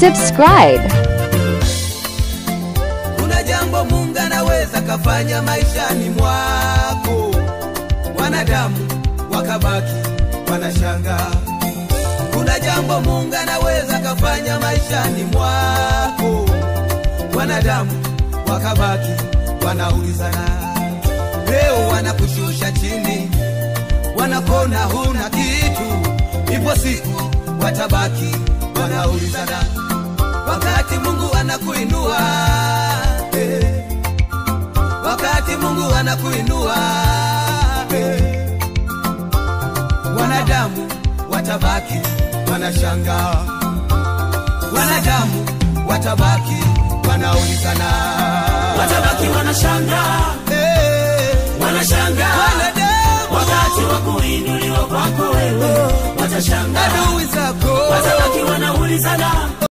subscribe. Kuna jambo Mungu anaweza kafanya maishani mwako, wanadamu wakabaki wanashangaa. Kuna jambo Mungu anaweza kafanya maishani mwako, wanadamu wakabaki wanaulizana. Leo wanakushusha chini, wanakona huna kitu, ipo siku watabaki wanaulizana. Wakati Mungu anakuinua, wakati Mungu anakuinua, wanadamu watabaki wanashangaa, wanadamu watabaki wanaulizana, watabaki wanashangaa, wanashangaa wakati wa kuinuliwa kwako wewe, watashangaa adui zako watabaki wanaulizana.